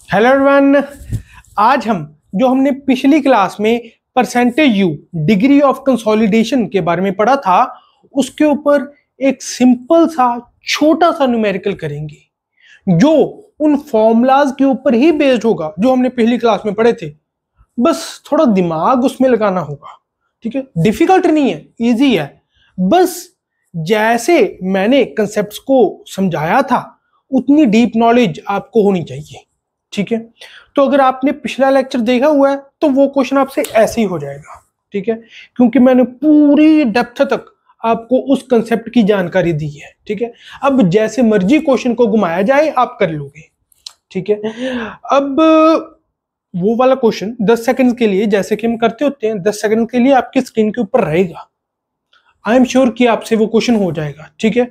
Hello everyone. आज हम जो हमने पिछली क्लास में percentage U degree of consolidation के बारे में पढ़ा था उसके ऊपर एक सिंपल सा छोटा सा न्यूमेरिकल करेंगे जो उन फॉर्मूलाज के ऊपर ही बेस्ड होगा जो हमने पहली क्लास में पढ़े थे। बस थोड़ा दिमाग उसमें लगाना होगा, ठीक है। डिफिकल्ट नहीं है, इजी है। बस जैसे मैंने कंसेप्ट्स को समझाया था उतनी डीप नॉलेज आपको होनी चाहिए, ठीक है। तो अगर आपने पिछला लेक्चर देखा हुआ है तो वो क्वेश्चन आपसे ऐसे ही हो जाएगा, ठीक है, क्योंकि मैंने पूरी डेप्थ तक आपको उस कंसेप्ट की जानकारी दी है, ठीक है। अब जैसे मर्जी क्वेश्चन को घुमाया जाए आप कर लोगे, ठीक है। अब वो वाला क्वेश्चन 10 सेकंड के लिए, जैसे कि हम करते होते हैं, 10 सेकंड के लिए आपकी स्क्रीन के ऊपर रहेगा। आई एम श्योर कि आपसे वो क्वेश्चन हो जाएगा, ठीक है।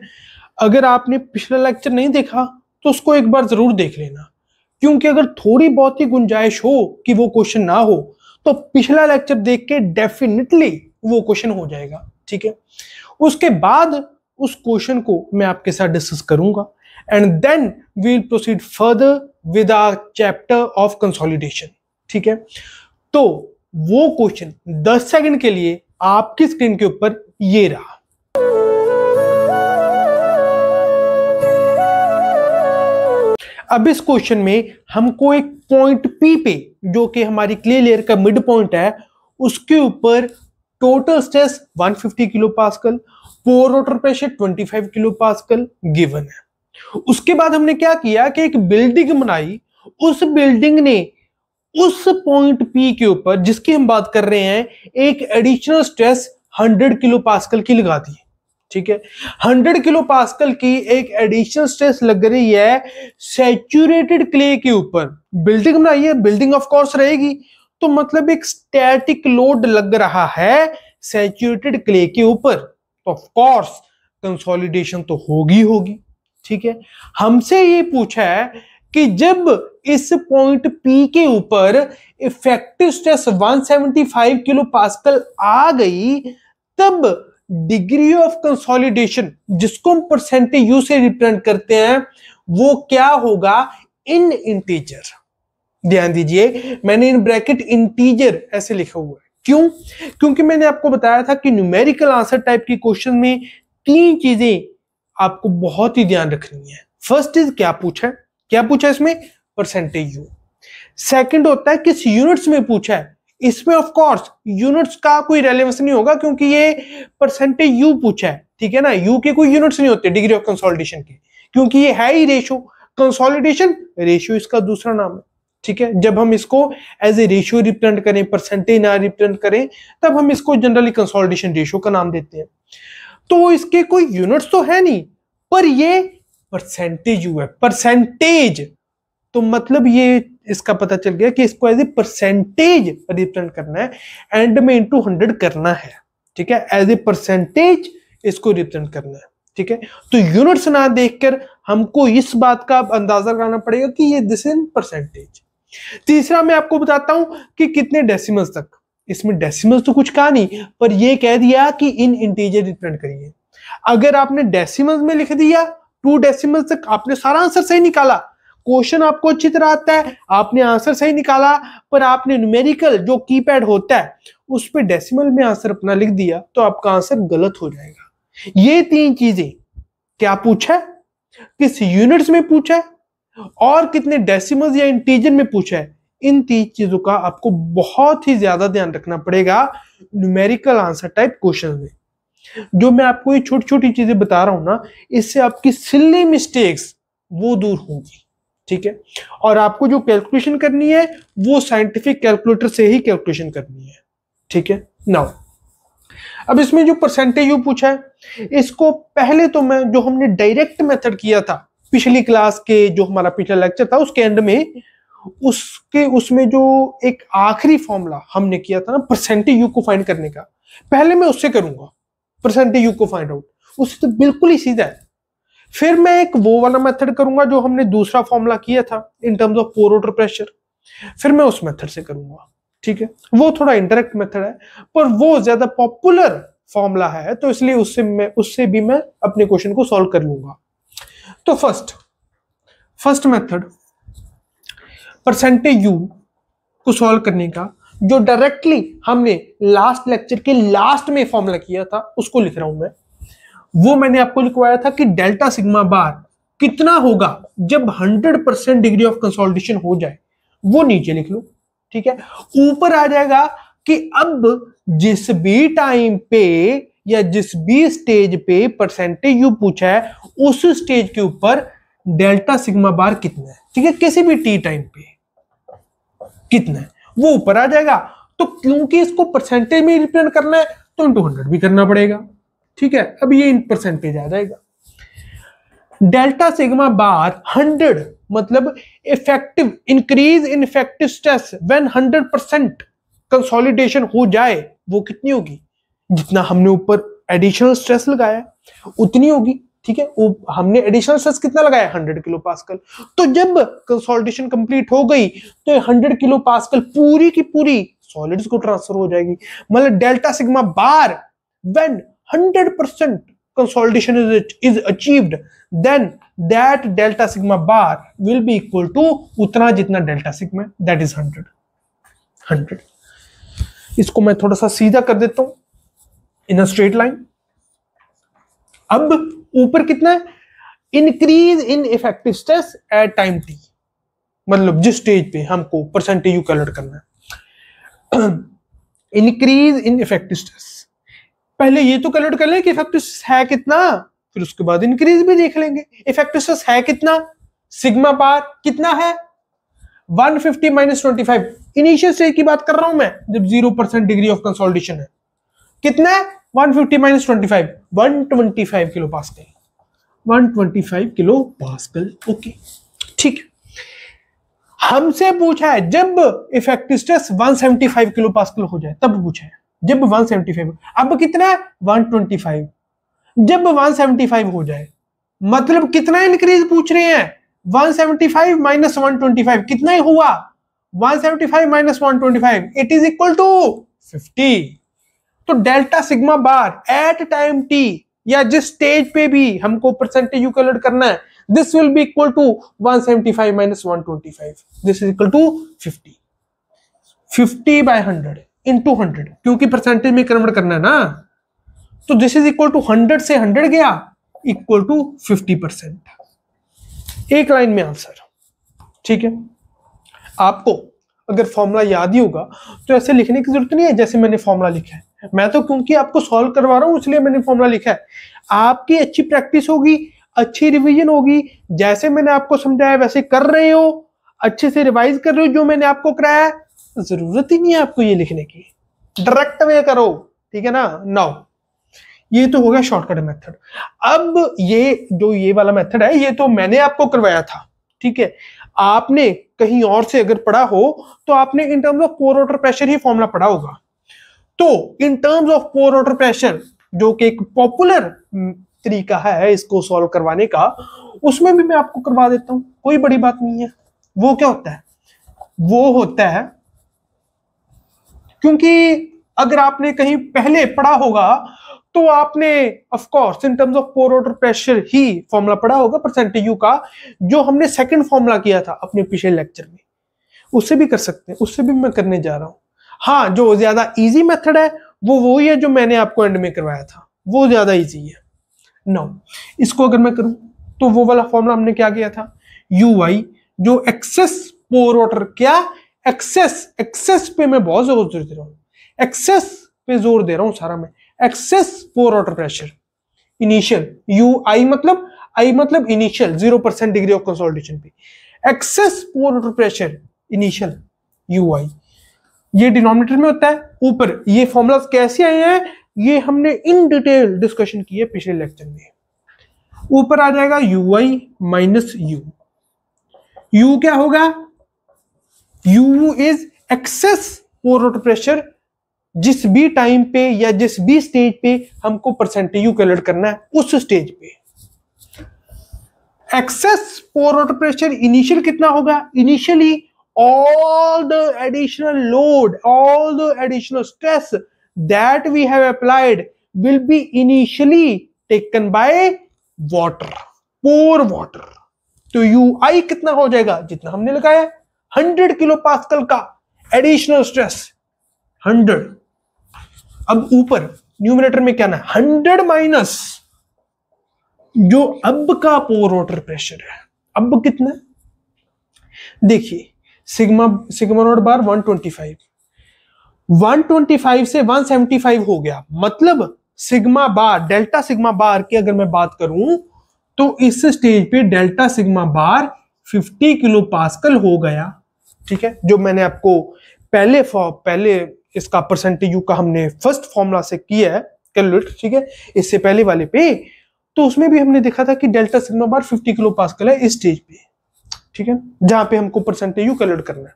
अगर आपने पिछला लेक्चर नहीं देखा तो उसको एक बार जरूर देख लेना, क्योंकि अगर थोड़ी बहुत ही गुंजाइश हो कि वो क्वेश्चन ना हो तो पिछला लेक्चर देख के डेफिनेटली वो क्वेश्चन हो जाएगा, ठीक है। उसके बाद उस क्वेश्चन को मैं आपके साथ डिस्कस करूंगा and then we will proceed further with our chapter of consolidation, ठीक है। तो वो क्वेश्चन 10 सेकंड के लिए आपकी स्क्रीन के ऊपर ये रहा। अब इस क्वेश्चन में हमको एक पॉइंट पी पे, जो कि हमारी क्ले लेयर का मिड पॉइंट है, उसके ऊपर total stress 150 kilo pascal, pore water pressure 25 kilo pascal given है। उसके बाद हमने क्या किया कि एक बिल्डिंग बनाई, उस बिल्डिंग ने उस पॉइंट पी के ऊपर जिसकी हम बात कर रहे हैं एक एडिशनल स्ट्रेस 100 किलो पास्कल की लगा दी, ठीक है। 100 किलो पास्कल की एक एडिशनल स्ट्रेस लग रही है सैचुरेटेड क्ले के ऊपर। बिल्डिंग बनाई है, बिल्डिंग ऑफ कोर्स रहेगी, तो मतलब एक स्टैटिक लोड लग रहा है सैचुरेटेड क्ले के ऊपर, तो ऑफ कोर्स कंसोलिडेशन तो होगी, ठीक है। हमसे ये पूछा है कि जब इस पॉइंट पी के ऊपर इफेक्टिव स्ट्रेस 175 किलो पास्कल आ गई, तब डिग्री ऑफ कंसोलिडेशन, जिसको हम परसेंटेज यू से रिप्रेजेंट करते हैं, वो क्या होगा इन इंटीजर। ध्यान दीजिए, मैंने इन ब्रैकेट इंटीजर ऐसे लिखा हुआ है। क्यों? क्योंकि मैंने आपको बताया था कि न्यूमेरिकल आंसर टाइप की क्वेश्चन में 3 चीजें आपको बहुत ही ध्यान रखनी है। फर्स्ट इज क्या पूछा इसमें? Percentage you. सेकंड होता है किस यूनिट्स में पूछा है। इसमें ऑफ कोर्स यूनिट्स का कोई रेलेवेंस नहीं होगा क्योंकि ये परसेंटेज यू पूछा है, ठीक है ना। यू के कोई यूनिट्स नहीं होते डिग्री ऑफ कंसोलिडेशन के, क्योंकि ये है ही रेशियो। कंसोलिडेशन रेशियो इसका दूसरा नाम है, ठीक है। जब हम इसको एज ए रेशियो रिप्रेजेंट करें, परसेंटेज ना रिप्रेजेंट करें, तब हम इसको जनरली कंसोलिडेशन रेशियो का नाम देते हैं। तो इसके कोई यूनिट्स तो है नहीं, पर ये परसेंटेज यू है, परसेंटेज, तो मतलब ये इसका पता चल गया कि इसको एज ए परसेंटेज रिप्रेजेंट करना है, एंड में इनटू 100 करना है, ठीक है। एज ए परसेंटेज इसको रिप्रेजेंट करना है, ठीक है। तो यूनिट्स ना देखकर हमको इस बात का अंदाजा लगाना पड़ेगा कि ये दिस इज परसेंटेज। तीसरा मैं आपको बताता हूं कि कितने डेसिमल्स तक। इसमें डेसिमल्स तो कुछ कहा नहीं, पर ये कह दिया कि इन इंटीजर रिप्रेजेंट करिए। अगर आपने डेसिमल्स में लिख दिया 2 डेसिमल्स तक, आपने सारा आंसर सही निकाला, क्वेश्चन आपको अच्छी तरह आता है, आपने आंसर सही निकाला, पर आपने न्यूमेरिकल जो कीपैड होता है उस पे डेसिमल में आंसर अपना लिख दिया, तो आपका आंसर गलत हो जाएगा। ये 3 चीजें, क्या पूछा है, किस यूनिट्स में पूछा है, और कितने डेसिमल्स या इंटीजर में पूछा है, इन 3 चीजों का आपको बहुत ही ज्यादा ध्यान रखना पड़ेगा न्यूमेरिकल आंसर टाइप क्वेश्चन में। जो मैं आपको ये छोटी छोटी चीजें बता रहा हूं ना, इससे आपकी सिली मिस्टेक्स वो दूर होंगी, ठीक है। और आपको जो कैलकुलेशन करनी है वो साइंटिफिक कैलकुलेटर से ही कैलकुलेशन करनी है, ठीक है। नाउ अब इसमें जो परसेंटेज यू पूछा है, इसको पहले तो मैं, जो हमने डायरेक्ट मेथड किया था पिछली क्लास के, जो हमारा पिछला लेक्चर था उसके एंड में, उसमें जो एक आखिरी फॉर्मूला हमने किया था ना परसेंटेज यू को फाइंड करने का, पहले मैं उससे करूंगा परसेंटेज यू को फाइंड आउट, उससे तो बिल्कुल ही सीधा है। फिर मैं एक वो वाला मेथड करूंगा जो हमने दूसरा फॉर्मूला किया था इन terms of pore water pressure, फिर मैं उस मेथड से करूंगा, ठीक है। वो थोड़ा इंडायरेक्ट मेथड है, पर वो ज्यादा पॉपुलर फॉर्मूला है, तो इसलिए उससे भी मैं अपने क्वेश्चन को सॉल्व कर लूंगा। तो फर्स्ट मेथड, परसेंटेज यू को सॉल्व करने का, जो डायरेक्टली हमने लास्ट लेक्चर के लास्ट में फॉर्मूला किया था उसको लिख रहा हूं मैं। वो मैंने आपको लिखवाया था कि डेल्टा सिग्मा बार कितना होगा जब 100% डिग्री ऑफ कंसोलिडेशन हो जाए, वो नीचे लिख लो। ठीक है, ऊपर आ जाएगा कि अब जिस भी टाइम पे या जिस भी स्टेज पे परसेंटेज यू पूछा है उस स्टेज के ऊपर डेल्टा सिग्मा बार कितना है। ठीक है, किसी भी टी टाइम पे कितना है वो ऊपर आ जाएगा। तो क्योंकि इसको परसेंटेज में रिप्रेजेंट करना है तो इंटू 100 भी करना पड़ेगा। ठीक है, अब ये इन परसेंटेज आ जाएगा। डेल्टा सिग्मा बार 100 मतलब effective increase in effective stress when 100% consolidation हो जाए, वो कितनी होगी? जितना हमने ऊपर एडिशनल स्ट्रेस लगाया उतनी होगी। ठीक है, वो हमने एडिशनल स्ट्रेस कितना लगाया? 100 किलो पास्कल। तो जब कंसोलिडेशन कंप्लीट हो गई तो 100 किलो पास्कल पूरी की पूरी सॉलिड्स को ट्रांसफर हो जाएगी। मतलब delta sigma bar when 100% consolidation is achieved, then that delta sigma bar will be equal to उतना जितना डेल्टा सिग्मा, that is 100। इसको मैं थोड़ा सा सीधा कर देता हूं इन अ स्ट्रेट लाइन। अब ऊपर कितना है? Increase in effective stress eight time T, मतलब जिस स्टेज पे हमको परसेंटेज यू कैलकुलेट करना है। इंक्रीज इन इफेक्टिव स्ट्रेस, पहले ये तो कैलकुलेट कर लें कि इफेक्टिव स्ट्रेस है कितना, फिर उसके बाद इंक्रीज भी देख लेंगे। इफेक्टिव स्ट्रेस है कितना? सिग्मा बार कितना है? 150 माइनस 25। इनिशियल स्टेज की बात कर रहा हूं मैं, जब 0% डिग्री ऑफ कंसोलिडेशन है। कितना है? 150 minus 25, 125 kilo pascal. 125 kilo pascal. Okay, ठीक है। हमसे पूछा है जब इफेक्टिव स्ट्रेस 175 किलो पास्कल हो जाए, तब पूछा है जब 175। अब कितना है? 125। जब 175 हो जाए मतलब कितना इंक्रीज पूछ रहे हैं? 175 माइनस 125 कितना ही हुआ? 175 minus 125 it is equal to 50। तो delta sigma bar at time t या जिस स्टेज पे भी हमको परसेंटेज यू कैलकुलेट करना है, this will be equal to 175 minus 125, this is equal to 50। 50 by 100 into 100, क्योंकि परसेंटेज में कन्वर्ट करना है ना, तो दिस इज इक्वल टू 100 से 100 गया इक्वल टू 50%। एक लाइन में आंसर। ठीक है, आपको अगर फॉर्मूला याद ही होगा तो ऐसे लिखने की जरूरत नहीं है जैसे मैंने फॉर्मूला लिखा है। मैं तो क्योंकि आपको सॉल्व करवा रहा हूं इसलिए मैंने फॉर्मूला लिखा है। आपकी अच्छी प्रैक्टिस होगी, अच्छी रिवीजन होगी, जैसे मैंने आपको समझाया वैसे कर रहे हो, अच्छे से रिवाइज कर रहे हो जो मैंने आपको कराया, जरूरत ही नहीं है आपको ये लिखने की, डायरेक्ट वे करो। ठीक है ना। नाउ ये तो हो गया शॉर्टकट मेथड। अब ये जो ये वाला मेथड है ये तो मैंने आपको करवाया था। ठीक है, आपने कहीं और से अगर पढ़ा हो तो आपने इन terms of pore water pressure he formula पढ़ा होगा। तो इन terms of pore water pressure जो कि एक पॉपुलर तरीका है इसको सॉल्व करवाने का, उसमें भी मैं आपको करवा देता हूं, कोई बड़ी बात नहीं है। वो क्या होता है? वो होता है, क्योंकि अगर आपने कहीं पहले पढ़ा होगा तो आपने of course in terms of pore water pressure he formula पढ़ा होगा परसेंटेज यू का, जो हमने सेकंड फॉर्मूला किया था अपने पिछले लेक्चर में। उससे भी कर सकते हैं, उससे भी मैं करने जा रहा हूं। हाँ, जो ज्यादा इजी मेथड है वो वही है जो मैंने आपको एंड में करवाया था, वो ज्यादा इजी है। नो, इसको अगर मैं करूं तो वो वाला फॉर्मूला हमने क्या किया था? यू आई जो एक्सेस पोर वाटर, क्या एक्सेस पे मैं बहुत जोर दे रहा हूं, एक्सेस पे जोर दे रहा हूं सारा मैं। Excess pore water pressure initial, U I मतलब इनिशियल 0% डिग्री ऑफ कंसोलिडेशन पे, excess pore water pressure initial U I, ये डिनोमिनेटर में होता है। ऊपर ये फॉर्मूलास कैसे आए हैं ये हमने इन डिटेल डिस्कशन की है पिछले लेक्चर में। ऊपर आ जाएगा you I minus you. You क्या होगा? You is access pore water pressure, जिस भी टाइम पे या जिस भी स्टेज पे हमको परसेंटेज यू कैलकुलेट करना है उस स्टेज पे। Excess pore water pressure initial कितना होगा? Initially all the additional load, all the additional stress that we have applied will be initially taken by water, pore water। तो ui कितना हो जाएगा? जितना हमने लगाया 100 किलो पास्कल का एडिशनल स्ट्रेस 100। अब ऊपर न्यूमरेटर में क्या ना 100 माइनस जो अब का पोर वाटर प्रेशर है। अब कितना देखिए सिग्मा नॉट बार 125 से 175 हो गया। मतलब सिग्मा बार डेल्टा सिग्मा बार की अगर मैं बात करूं तो इस स्टेज पे डेल्टा सिग्मा बार 50 किलो पास्कल हो गया। ठीक है, जो मैंने आपको पहले इसका परसेंटेज यू का हमने फर्स्ट फॉर्मूला से किया है कैलकुलेट। ठीक है, इससे पहले वाले पे तो उसमें भी हमने देखा था कि डेल्टा सिग्मा बार 50 किलो पास्कल है इस स्टेज पे। ठीक है, जहां पे हमको परसेंटेज यू कैलकुलेट करना है।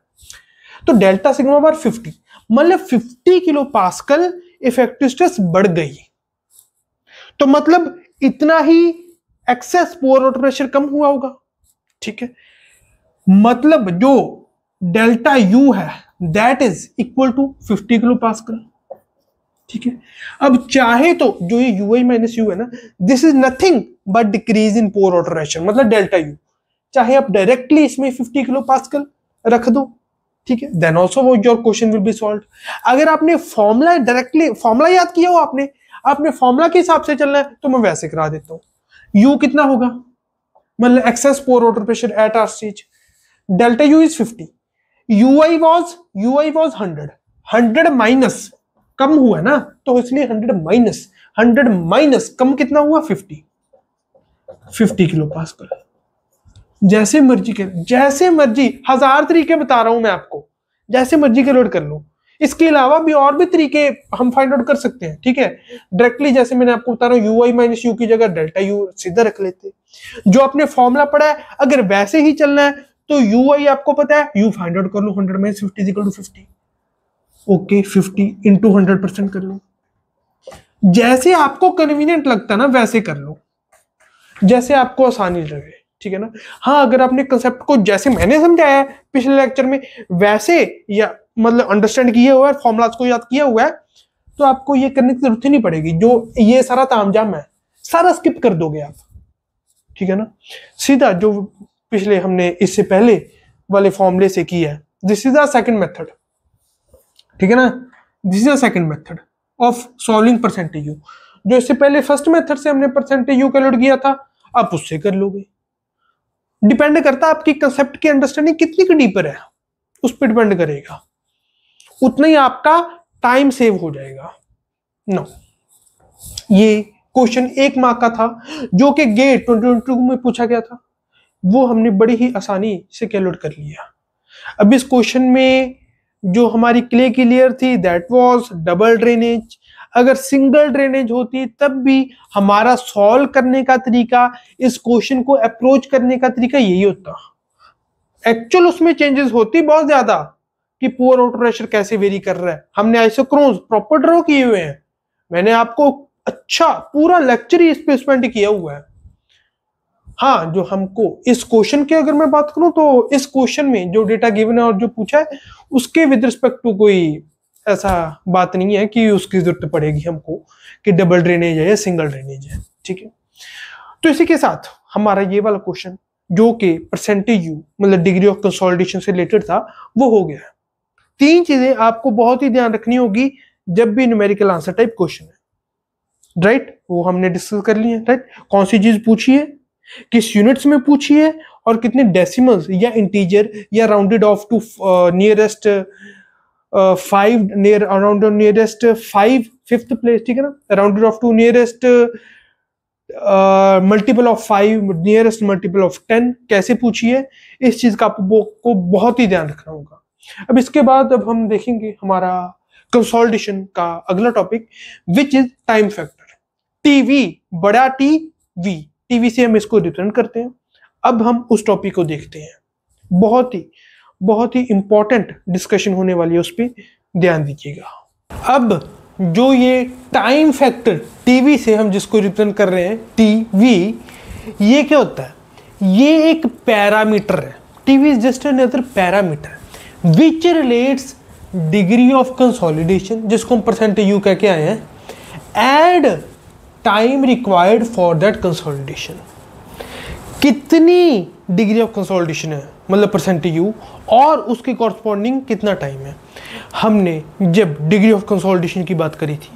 तो डेल्टा सिग्मा बार 50 मतलब 50 किलो पास्कल इफेक्टिव स्ट्रेस बढ़ गई। तो मतलब इतना ही एक्सेस पोर वाटर प्रेशर कम हुआ होगा। ठीक है, मतलब जो डेल्टा यू है that is equal to 50 kilopascal. ठीक है, अब चाहे तो जो ये ui माइनस यू है ना, this is nothing but decrease in pore water pressure, मतलब डेल्टा यू। चाहे आप डायरेक्टली इसमें 50 किलो पास्कल रख दो, ठीक है, देन ऑल्सो वो your question will be solve. अगर आपने फॉर्मूला डायरेक्टली फॉर्मूला याद किया हो आपने फॉर्मूला के हिसाब से चलना है तो मैं वैसे करा देता हूं। यू कितना होगा, मतलब excess pore water pressure at R stage, delta U is 50, ui was 100 minus कम हुआ ना, तो इसलिए 100 माइनस कम कितना हुआ 50 किलो पास्कल। जैसे मर्जी 1000 तरीके बता रहा हूं मैं आपको, जैसे मर्जी कैलकुलेट कर लो। इसके अलावा भी और भी तरीके हम फाइंड आउट कर सकते हैं। ठीक है, डायरेक्टली जैसे मैंने आपको बता रहा हूं ui माइनस यू की जगह डेल्टा यू सीधा रख लेते। जो आपने फॉर्मूला पढ़ा है अगर वैसे ही चलना है तो ui आपको पता है, यू फाइंड आउट कर लो 100 minus 50 equal to 50। Okay 50 into 100% कर लो। जैसे आपको कन्वीनियंट लगता ना वैसे कर लो, जैसे आपको आसानी लगे। ठीक है ना, हाँ अगर आपने कंसेप्ट को जैसे मैंने समझाया है पिछले लेक्चर में वैसे या मतलब अंडरस्टैंड किया हुआ है, फॉर्मूलाज को याद किया हुआ है, तो आपको ये करने की जरूरत ही नहीं पड़ेगी। जो ये सारा तामझाम है सारा स्किप कर दोगे आप। ठीक है ना, सीधा जो पिछले हमने इससे पहले वाले फॉर्मूले से किया है, this is the second method. ठीक है ना, this is the second method of solving percentage you. जो इससे पहले फर्स्ट मेथड से हमने परसेंटेज यू कैलकुलेट किया था, आप उससे कर लोगे। डिपेंड करता है आपकी कंसेप्ट की अंडरस्टैंडिंग कितनी डीपर है, उस पर डिपेंड करेगा, उतना ही आपका टाइम सेव हो जाएगा। नो, ये क्वेश्चन 1 मार्क का था जो कि गेट 2022 में पूछा गया था, वो हमने बड़ी ही आसानी से कैलकुलेट कर लिया। अब इस क्वेश्चन में जो हमारी क्ले की लेयर थी दैट वाज डबल ड्रेनेज। अगर सिंगल ड्रेनेज होती तब भी हमारा सॉल्व करने का तरीका, इस क्वेश्चन को अप्रोच करने का तरीका यही होता। एक्चुअल उसमें चेंजेस होती बहुत ज्यादा कि पोर वाटर प्रेशर कैसे वेरी कर रहा है। हमने आइसोक्रोन्स प्रॉपर ड्रॉ किए हुए हैं, मैंने आपको अच्छा पूरा लेक्चर ही इस पे स्पेंड किया हुआ है। हाँ, जो हमको इस क्वेश्चन की अगर मैं बात करूं तो इस क्वेश्चन में जो डेटा गिवन है और जो पूछा है उसके विद रिस्पेक्ट टू कोई ऐसा बात नहीं है कि उसकी जरूरत पड़ेगी हमको कि डबल ड्रेनेज है या सिंगल ड्रेनेज है। ठीक है, तो इसी के साथ हमारा ये वाला क्वेश्चन जो कि परसेंटेज यू मतलब डिग्री ऑफ कंसोलिडेशन से रिलेटेड था वो हो गया। 3 चीजें आपको बहुत ही ध्यान रखनी होगी जब भी न्यूमेरिकल आंसर टाइप क्वेश्चन है, राइट, वो हमने डिस्कस कर लिए। राइट, कौन सी चीज पूछी है, किस यूनिट्स में पूछी है, और कितने डेसिमल्स या इंटीजर या rounded off to nearest 5 near around nearest 5 5th place. ठीक है ना, rounded off to nearest multiple of 5 nearest multiple of 10 कैसे पूछी है, इस चीज का आपको बहुत ही ध्यान रखना होगा। अब इसके बाद अब हम देखेंगे हमारा कंसोलिडेशन का अगला topic which is time factor. TV बड़ा टीवी से हम इसको रिप्रेजेंट करते हैं। अब हम उस टॉपिक को देखते हैं, बहुत ही इंपॉर्टेंट डिस्कशन होने वाली है, उस पर ध्यान दीजिएगा। अब जो ये टाइम फैक्टर टीवी से हम जिसको रिप्रेजेंट कर रहे हैं टीवी, ये क्या होता है, ये एक पैरामीटर है। TV is just another parameter which relates degree of consolidation, जिसको हम परसेंटेज यू कह के आए हैं, and time required for that consolidation. कितनी डिग्री ऑफ कंसोलिडेशन है, मतलब परसेंटेज यू, और उसके कॉरस्पॉन्डिंग कितना टाइम है। हमने जब डिग्री ऑफ कंसोलिडेशन की बात करी थी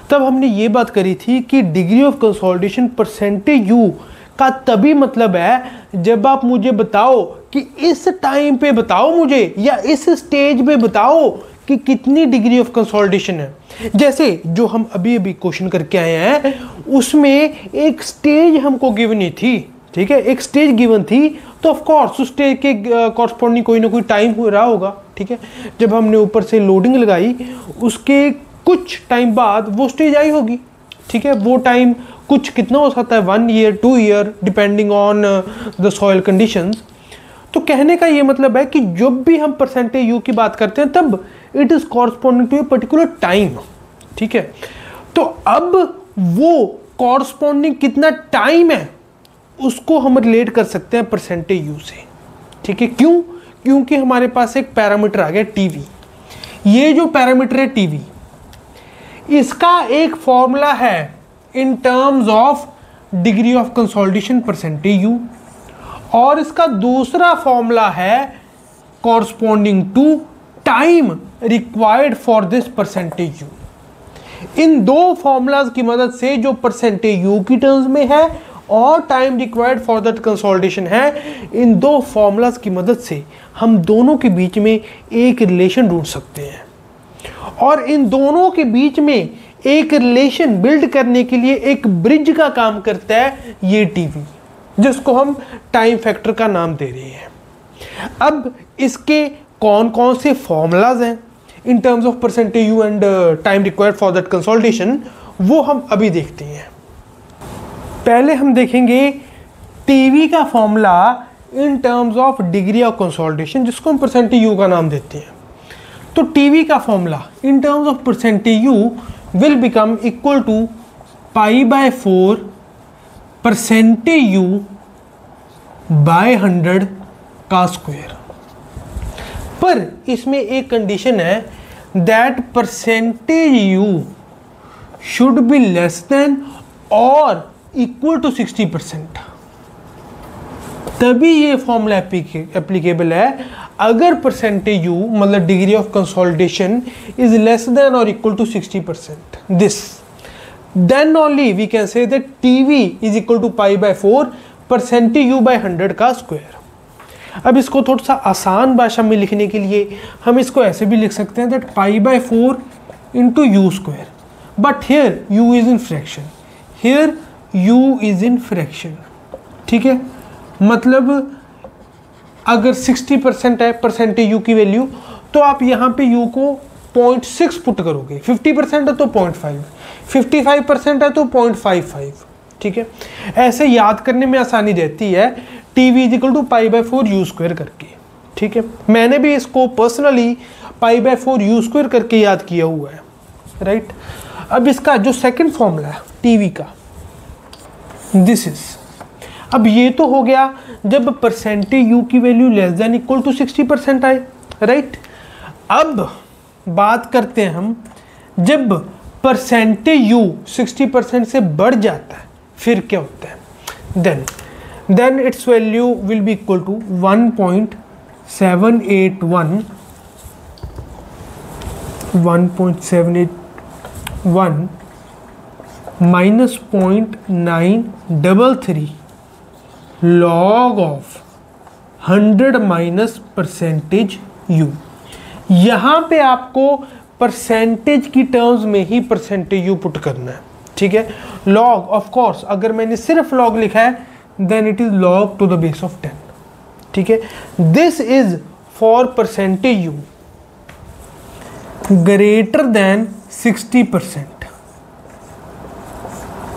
तब हमने ये बात करी थी कि degree of consolidation percentage you का तभी मतलब है जब आप मुझे बताओ कि इस टाइम पे बताओ मुझे, या इस स्टेज पे बताओ कि कितनी डिग्री ऑफ कंसोलिडेशन है। जैसे जो हम अभी अभी क्वेश्चन करके आए हैं उसमें एक स्टेज हमको गिवन थी, ठीक है, एक स्टेज गिवन थी, तो ऑफ कोर्स उस स्टेज के कॉरस्पॉन्डिंग कोई ना कोई टाइम हो रहा होगा, ठीक है। जब हमने ऊपर से लोडिंग लगाई उसके कुछ टाइम बाद वो स्टेज आई होगी, ठीक है। वो टाइम कुछ कितना हो सकता है, 1 year 2 year, depending on the soil conditions. तो कहने का ये मतलब है कि जब भी हम परसेंटेज यू की बात करते हैं तब it is corresponding to a particular time, ठीक है। तो अब वो कॉरस्पॉन्डिंग कितना टाइम है उसको हम रिलेट कर सकते हैं परसेंटेज यू से, ठीक है। क्यों? क्योंकि हमारे पास एक पैरामीटर आ गया टीवी। ये जो पैरामीटर है टीवी, इसका एक फॉर्मूला है in terms of degree of consolidation percentage U, और इसका दूसरा फॉर्मूला है corresponding to time required for this percentage U. इन दो फॉर्मूलाज की मदद से जो परसेंटेज यू की टर्म्स में है और time required for that consolidation है, इन दो फॉर्मूलाज की मदद से हम दोनों के बीच में एक रिलेशन ढूंढ सकते हैं। और इन दोनों के बीच में एक रिलेशन बिल्ड करने के लिए एक ब्रिज का काम करता है ये टीवी, जिसको हम टाइम फैक्टर का नाम दे रहे हैं। अब इसके कौन कौन से फॉर्मूलाज हैं इन terms of percentage you and time required for that consolidation, वो हम अभी देखते हैं। पहले हम देखेंगे टीवी का formula in terms of degree of consolidation, जिसको हम परसेंटेज यू का नाम देते हैं। तो टीवी का formula in terms of percentage U will become equal to π/4 percentage U by 100 का स्क्वायर। पर इसमें एक कंडीशन है that percentage U should be less than और इक्वल टू 60%, तभी ये फॉर्मूला एप्लीकेबल है। अगर परसेंटेज यू मतलब degree of consolidation is less than और equal to 60%, this then only we can say that TV is equal to π/4 percentage U by 100 का square. अब इसको थोड़ा सा आसान भाषा में लिखने के लिए हम इसको ऐसे भी लिख सकते हैं that π/4 into U square, but here U is in fraction, here u is in fraction, ठीक है। मतलब अगर 60% है परसेंटेज u की वैल्यू, तो आप यहाँ पे u को 0.6 पुट करोगे, 50% है तो 0.5, 55% है तो 0.55, ठीक है। ऐसे याद करने में आसानी रहती है TV is equal to π/4 U square करके, ठीक है। मैंने भी इसको पर्सनली π/4 यू स्क्वायर करके याद किया हुआ है, राइट। अब इसका जो सेकंड फॉर्मूला है टीवी का, दिस इज, अब ये तो हो गया जब परसेंटेज यू की value less than equal to 60% आए, राइट। अब बात करते हैं हम जब परसेंटेज यू 60% से बढ़ जाता है फिर क्या होता है। Then its value will be equal to 1.781 minus 0.933 log of 100 minus percentage U. यहाँ पे आपको परसेंटेज की टर्म्स में ही परसेंटेज यू पुट करना है, ठीक है। लॉग ऑफ कोर्स अगर मैंने सिर्फ लॉग लिखा है then it is log to the base of 10, ठीक है। This is for percentage U greater than 60%।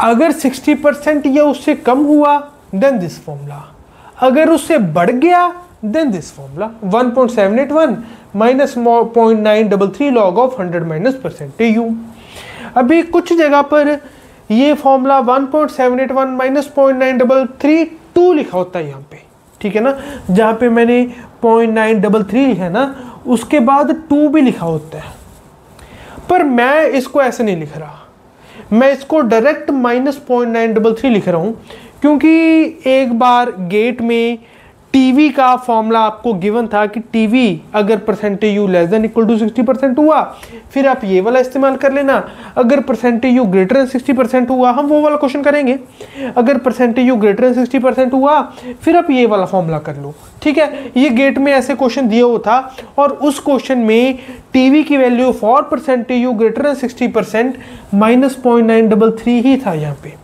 अगर 60% या उससे कम हुआ देन दिस फॉर्मूला, अगर उससे बढ़ गया then this formula 1.781 minus 0.933 log of 100 minus percentage U. अभी कुछ जगह पर ये फॉर्मूला 1.781 माइनस 0.933 लिखा होता है यहाँ पे, ठीक है ना। जहाँ पे मैंने 0.933 लिखा है ना, उसके बाद 2 भी लिखा होता है, पर मैं इसको ऐसे नहीं लिख रहा, मैं इसको डायरेक्ट माइनस 0.933 लिख रहा हूँ क्योंकि एक बार गेट में टीवी का फॉर्मूला आपको गिवन था कि टीवी अगर percentage U less than equal to 60% हुआ फिर आप ये वाला इस्तेमाल कर लेना, अगर परसेंटेज यू ग्रेटर देन 60% हुआ हम वो वाला क्वेश्चन करेंगे, अगर परसेंटेज यू ग्रेटर देन 60% हुआ फिर आप ये वाला फॉर्मूला कर लो। ठीक है, ये गेट में ऐसे क्वेश्चन दिया हुआ था और उस क्वेश्चन में टीवी की value for percentage U greater than 60% -0.933 ही था, यहाँ पे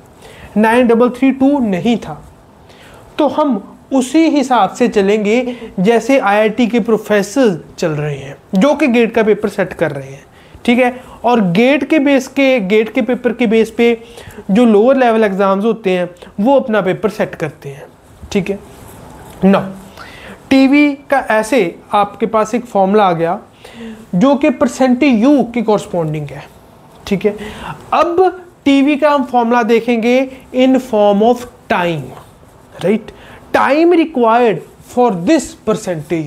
9332 नहीं था। तो हम उसी हिसाब से चलेंगे जैसे आईआईटी के प्रोफेसर चल रहे हैं जो कि गेट का पेपर सेट कर रहे हैं। ठीक है, और गेट के पेपर के बेस पे जो लोअर लेवल एग्जाम्स होते हैं वो अपना पेपर सेट करते हैं। ठीक है ना, टीवी का ऐसे आपके पास एक फॉर्मूला आ गया जो कि परसेंटेज यू के कॉरस्पॉन्डिंग है। ठीक है, अब टीवी का हम फॉर्मूला देखेंगे in form of time, right. Time required for this percentage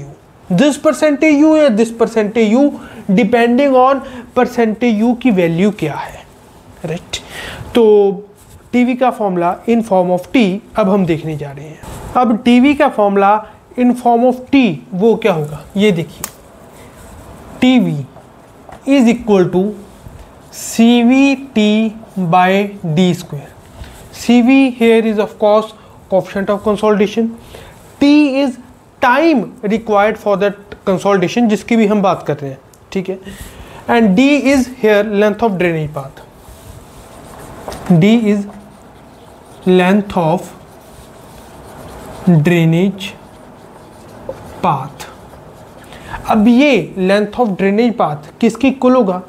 U या this percentage U depending on percentage U की वैल्यू क्या है, राइट। तो टीवी का formula in form of T अब हम देखने जा रहे हैं। अब टीवी का formula in form of T वो क्या होगा, ये देखिए, TV is equal to CVT by D square. CV here is of course coefficient of consolidation. T is time required for that consolidation जिसकी भी हम बात कर रहे हैं, ठीक है। And D is here length of drainage path. D is length of drainage path. अब ये लेंथ ऑफ ड्रेनेज पाथ किसकी इक्वल होगा?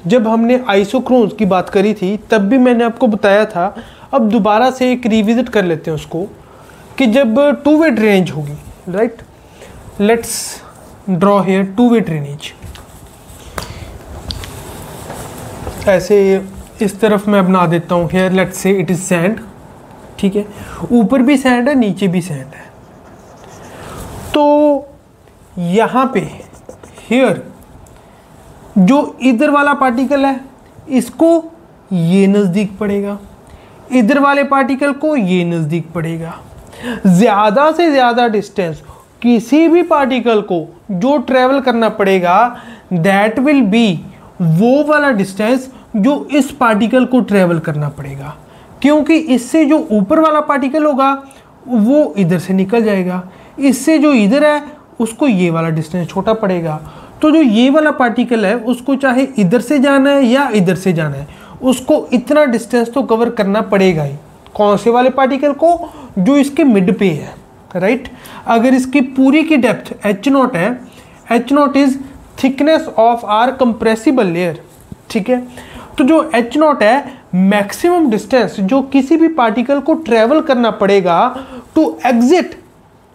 जब हमने आइसोक्रोन्स की बात करी थी तब भी मैंने आपको बताया था। अब दोबारा से एक रिविजिट कर लेते हैं उसको कि जब टू वे ड्रेनेज होगी, right. Let's draw here to way drainage. ऐसे इस तरफ मैं बना देता हूँ, here let's say it is sand, ठीक है। ऊपर भी सैंड है, नीचे भी सैंड है। तो यहाँ पे हियर जो इधर वाला पार्टिकल है इसको ये नज़दीक पड़ेगा, इधर वाले पार्टिकल को ये नज़दीक पड़ेगा। ज़्यादा से ज़्यादा डिस्टेंस किसी भी पार्टिकल को जो ट्रेवल करना पड़ेगा दैट विल बी वो वाला डिस्टेंस जो इस पार्टिकल को ट्रेवल करना पड़ेगा, क्योंकि इससे जो ऊपर वाला पार्टिकल होगा वो इधर से निकल जाएगा, इससे जो इधर है उसको ये वाला डिस्टेंस छोटा पड़ेगा। तो जो ये वाला पार्टिकल है उसको चाहे इधर से जाना है या इधर से जाना है, उसको इतना डिस्टेंस तो कवर करना पड़ेगा ही। कौन से वाले पार्टिकल को? जो इसके मिड पे है, राइट। अगर इसकी पूरी की डेप्थ h0 है, h0 is thickness of our compressible layer, ठीक है। तो जो h0 है मैक्सिमम डिस्टेंस जो किसी भी पार्टिकल को ट्रेवल करना पड़ेगा to exit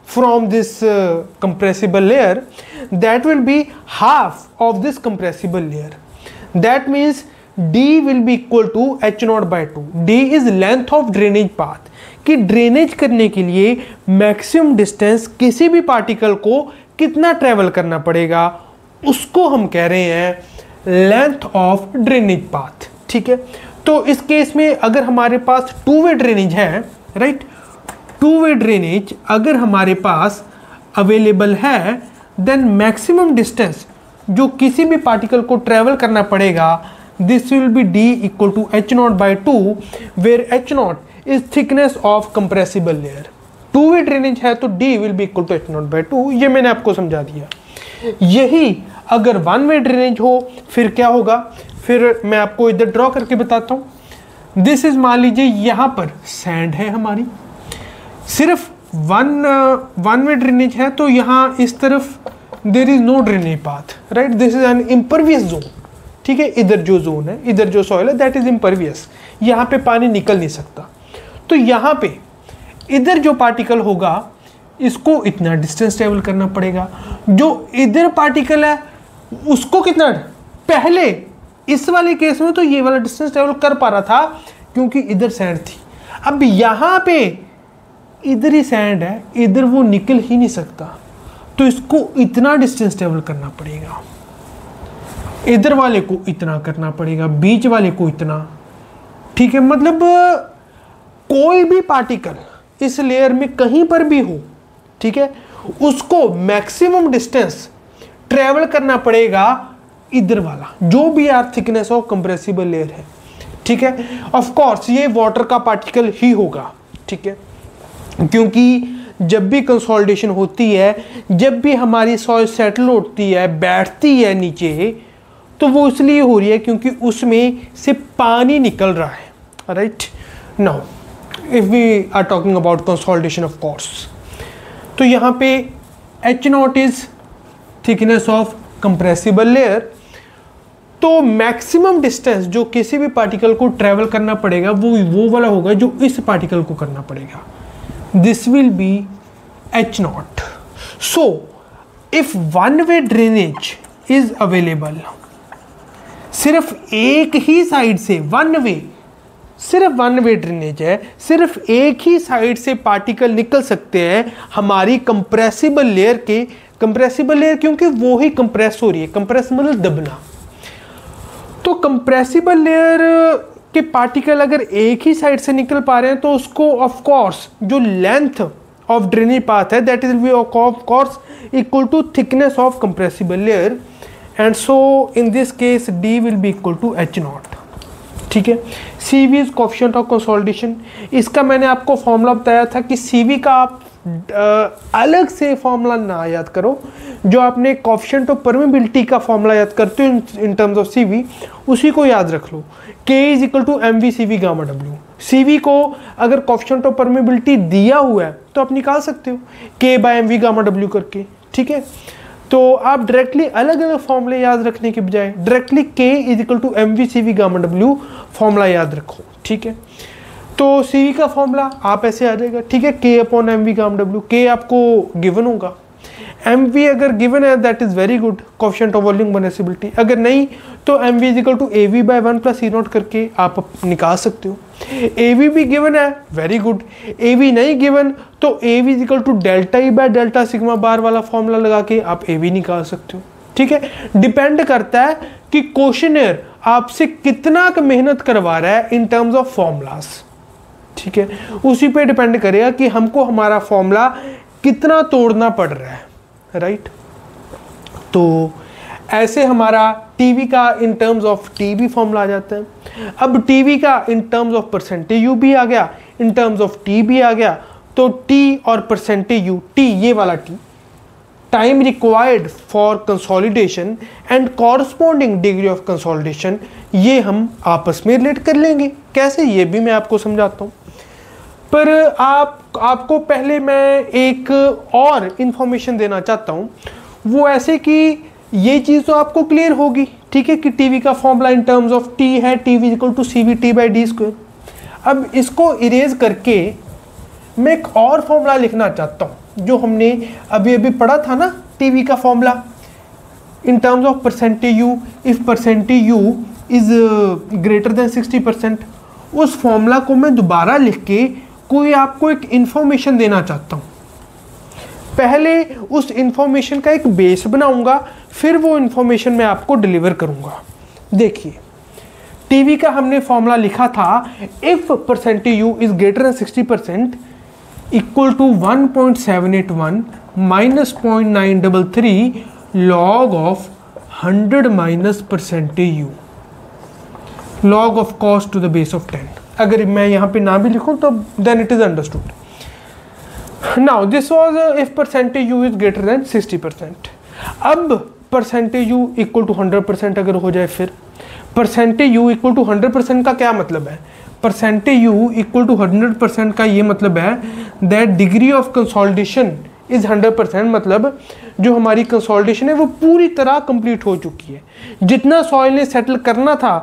from this compressible layer, that will be half of this compressible layer. That means D will be equal to h0 by 2. D is length of drainage path. कि drainage करने के लिए maximum distance किसी भी particle को कितना travel करना पड़ेगा उसको हम कह रहे हैं लेंथ ऑफ ड्रेनेज पाथ, ठीक है। तो इस केस में अगर हमारे पास टू वे ड्रेनेज है, राइट, टू वे ड्रेनेज अगर हमारे पास अवेलेबल है देन मैक्सिमम डिस्टेंस जो किसी भी पार्टिकल को ट्रेवल करना पड़ेगा this will be D equal to h0 by 2 where h0 is thickness of compressible layer. Two way drainage है तो D will be equal to h0 by 2, ये मैंने आपको समझा दिया। यही अगर वन वे ड्रेनेज हो फिर क्या होगा, फिर मैं आपको इधर ड्रॉ करके बताता हूँ। दिस इज, मान लीजिए यहाँ पर सैंड है हमारी, सिर्फ वन वे ड्रेनेज है तो यहाँ इस तरफ there is no drainage path, right. This is an impervious zone, ठीक है। इधर जो जोन है, इधर जो सॉइल है दैट इज इम्परवियस, यहाँ पे पानी निकल नहीं सकता। तो यहाँ पे इधर जो पार्टिकल होगा इसको इतना डिस्टेंस ट्रेवल करना पड़ेगा, जो इधर पार्टिकल है उसको कितना, पहले इस वाले केस में तो ये वाला डिस्टेंस ट्रेवल कर पा रहा था क्योंकि इधर सैंड थी। अब यहाँ पे इधर ही सैंड है, इधर वो निकल ही नहीं सकता, तो इसको इतना डिस्टेंस ट्रेवल करना पड़ेगा, इधर वाले को इतना करना पड़ेगा, बीच वाले को इतना, ठीक है। मतलब कोई भी पार्टिकल इस लेयर में कहीं पर भी हो, ठीक है, उसको मैक्सिमम डिस्टेंस ट्रेवल करना पड़ेगा इधर वाला, जो भी यार थिकनेस ऑफ कंप्रेसिबल लेयर है, ठीक है। ऑफ कोर्स ये वाटर का पार्टिकल ही होगा, ठीक है, क्योंकि जब भी कंसोलिडेशन होती है, जब भी हमारी सॉइल सेटल होती है, बैठती है नीचे, तो वो इसलिए हो रही है क्योंकि उसमें से पानी निकल रहा है, right. Now if we are talking about consolidation of course, तो यहाँ पे H0 is thickness of compressible layer, तो मैक्सिमम डिस्टेंस जो किसी भी पार्टिकल को ट्रेवल करना पड़ेगा वो वाला होगा जो इस पार्टिकल को करना पड़ेगा, this will B H0. So if one way drainage is available, सिर्फ एक ही साइड से वन वे, सिर्फ वन वे ड्रेनेज है, सिर्फ एक ही साइड से पार्टिकल निकल सकते हैं हमारी कंप्रेसिबल लेयर के, कंप्रेसिबल लेयर क्योंकि वो ही कंप्रेस हो रही है, कंप्रेस मतलब दबना, तो कंप्रेसिबल लेयर के पार्टिकल अगर एक ही साइड से निकल पा रहे हैं तो उसको ऑफ कोर्स जो लेंथ ऑफ ड्रेनेज पाथ है that is of course equal to thickness of compressible layer, and so in this case D will be equal to H0, ठीक है। CV is coefficient of consolidation, इसका मैंने आपको formula बताया था कि CV का आप अलग से फॉर्मूला ना याद करो, जो आपने कोएफिशिएंट ऑफ परमेबिलिटी का फॉर्मूला याद करते हो इन टर्म्स ऑफ CV, उसी को याद रख लो। K is equal to MV CV gamma W। CV को अगर कोएफिशिएंट ऑफ परमेबिलिटी दिया हुआ है तो आप निकाल सकते हो K by MV gamma W करके, ठीक है। तो आप डायरेक्टली अलग अलग फॉर्मूले याद रखने के बजाय directly K is equal to MV CV gamma W formula याद रखो, ठीक है। तो CV का फॉर्मूला आप ऐसे आ जाएगा, ठीक है, K upon MV gamma W। K आपको गिवन होगा, MV अगर गिवन है that is very good, coefficient of volume condensability, अगर नहीं तो MV is equal to AV by 1 plus E0 करके आप निकाल सकते हो। AV भी गिवन है, वेरी गुड, AV नहीं गिवन तो AV is equal to delta E by delta sigma bar वाला फॉर्मूला लगा के आप AV निकाल सकते हो, ठीक है। डिपेंड करता है कि क्वेश्चनर आपसे कितना मेहनत करवा रहा है इन टर्म्स ऑफ फॉर्मूलाज, ठीक है, उसी पे डिपेंड करेगा कि हमको हमारा फॉर्मूला कितना तोड़ना पड़ रहा है, राइट। तो ऐसे हमारा टीवी का इन टर्म्स ऑफ टी भी फॉर्मूला आ जाता है। अब टीवी का इन टर्म्स ऑफ परसेंटेज यू भी आ गया, इन टर्म्स ऑफ टी भी आ गया, तो टी और परसेंटेज यू, टी ये वाला T, time required for consolidation and corresponding degree of consolidation, ये हम आपस में रिलेट कर लेंगे। कैसे, ये भी मैं आपको समझाता हूँ, पर आपको पहले मैं एक और इंफॉर्मेशन देना चाहता हूँ, वो ऐसे कि ये चीज़ तो आपको क्लियर होगी, ठीक है, कि टीवी का formula in terms of T है, T equal to CV T by D square. अब इसको इरेज करके मैं एक और फॉर्मूला लिखना चाहता हूँ जो हमने अभी अभी पढ़ा था ना, टीवी का formula in terms of percentage you, if percentage U is greater than 60%। उस फॉर्मूला को मैं दोबारा लिख के कोई आपको एक इंफॉर्मेशन देना चाहता हूँ। पहले उस इंफॉर्मेशन का एक बेस बनाऊंगा, फिर वो इंफॉर्मेशन मैं आपको डिलीवर करूंगा। देखिए, टीवी का हमने फॉर्मूला लिखा था, if percentage U is greater than 60% equal to 1.781 minus 0.933 log of 100 minus percentage U, log of cause to the base of 10। अगर मैं यहाँ पे ना भी लिखूँ तो then it is understood. Now this was if percentage U is greater than 60%। अब percentage U equal to 100% अगर हो जाए, फिर परसेंटेज यू इक्वल टू 100% का क्या मतलब है? परसेंटेज यू इक्वल टू 100% का ये मतलब है that degree of consolidation is 100%, मतलब जो हमारी कंसोलिडेशन है वो पूरी तरह कंप्लीट हो चुकी है। जितना सॉइल ने सेटल करना था